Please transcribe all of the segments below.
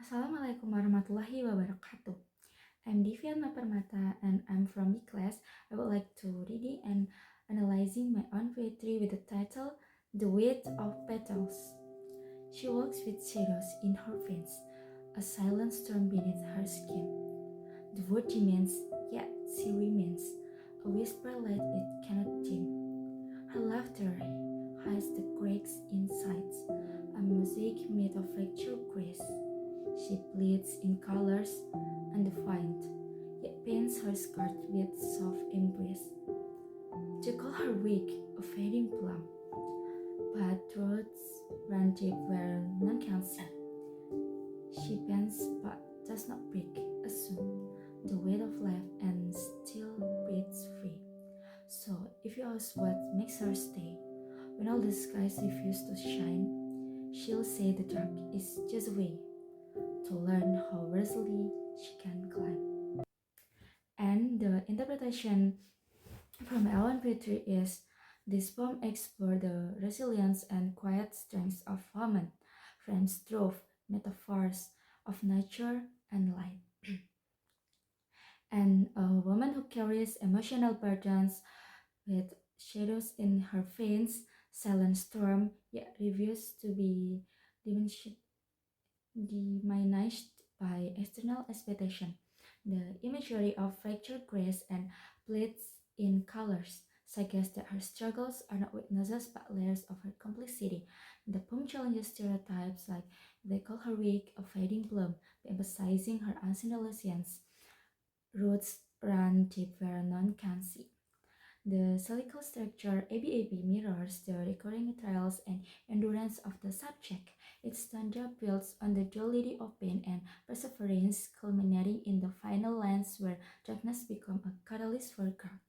Assalamualaikum warahmatullahi wabarakatuh. I'm Divia Atma Permata and I'm from Kelas. I would like to reading and analyzing my own poetry with the title The Weight of Petals. She walks with shadows in her veins, a silent storm beneath her skin. The word remains, yet she remains, a whisper light it cannot dim. Her laughter hides the cracks in sides, a mosaic made of fractured grace. She pleads in colors undefined, yet paints her skirt with soft embrace. To call her wig a fading plum, but roots run deep where none can see. She bends but does not break, assume the weight of life and still breathes free. So if you ask what makes her stay, when all the skies refuse to shine, she'll say the dark is just a way to learn how versatily she can climb. And the interpretation from my own poetry is this poem explores the resilience and quiet strength of women, frames trove metaphors of nature and light. And a woman who carries emotional burdens with shadows in her veins, silent storm, yet refuses to be diminished diminished by external expectation. The imagery of fractured grace and pleats in colors suggests that her struggles are not weaknesses but layers of her complexity. The poem challenges stereotypes like they call her weak, a fading bloom, emphasizing her unseen resilience. Roots run deep where none can see. The cyclical structure ABAB mirrors the recurring trials and endurance of the subject. Its stanza builds on the duality of pain and perseverance, culminating in the final lines where darkness becomes a catalyst for growth.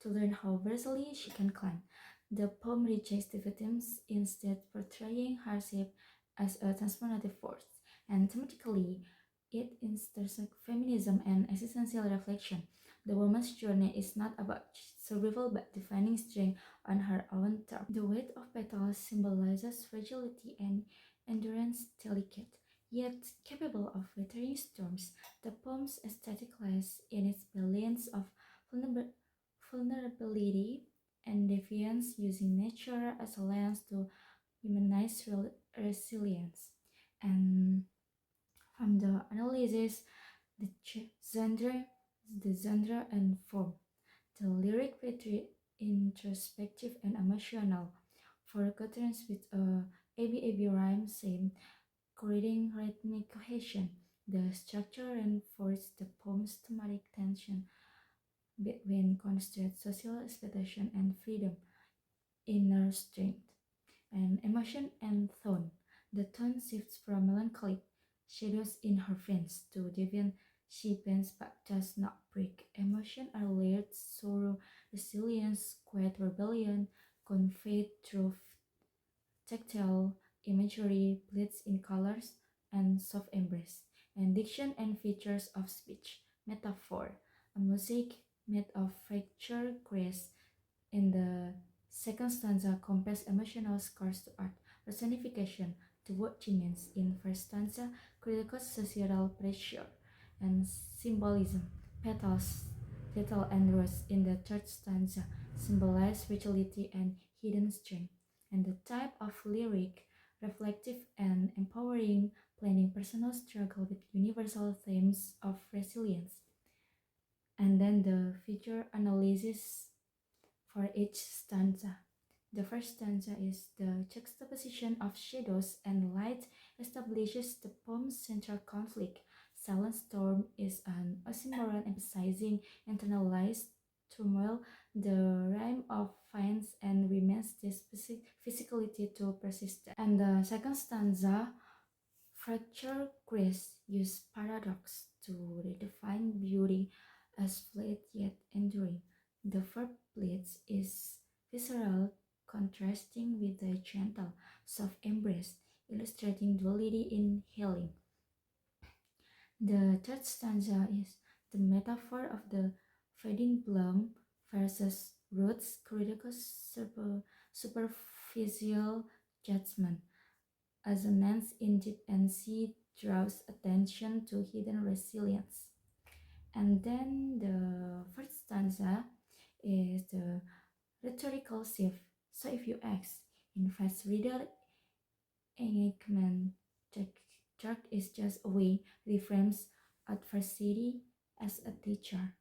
To learn how versatily she can climb, the poem rejects the victims, instead portraying hardship as a transformative force. And thematically, it intersects feminism and existential reflection. The woman's journey is not about survival but defining strength on her own terms. The weight of petals symbolizes fragility and endurance, delicate, yet capable of weathering storms. The poem's aesthetic lies in its balance of vulnerability and defiance, using nature as a lens to humanize resilience. And from the analysis, the genre, and form. The lyric poetry introspective and emotional, for quatrains with a ABAB rhyme same, creating rhythmic cohesion. The structure reinforces the poem's thematic tension between constant social expectation and freedom, inner strength, and emotion and tone. The tone shifts from melancholic shadows in her veins to deviant. She bends but does not break. Emotion are layered: sorrow, resilience, quiet rebellion, conveyed through tactile imagery, bleeds in colors, and soft embrace, and diction and features of speech, metaphor, a mosaic made of fractured grace. In the second stanza, compares emotional scars to art, personification to what remains. In first stanza, critical societal pressure and symbolism, petals, petal and rose. In the third stanza, symbolize fragility and hidden strength. And the type of lyric, reflective and empowering, blending personal struggle with universal themes of resilience. And then the feature analysis for each stanza. The first stanza is the juxtaposition of shadows and light establishes the poem's central conflict. Silent storm is an oxymoron emphasizing internalized turmoil. The rhyme of finds and remains this physicality to persist. And the second stanza, fracture grace, use paradox to redefine beauty as flat yet enduring. The verb bleeds is visceral, contrasting with the gentle, soft embrace, illustrating duality in healing. The third stanza is the metaphor of the fading bloom versus roots, critical superficial judgment. As a lens in deep and see draws attention to hidden resilience. And then the first stanza is the rhetorical shift. So if you ask, in fast reader engagement, Jack is just a way reframes adversity as a teacher.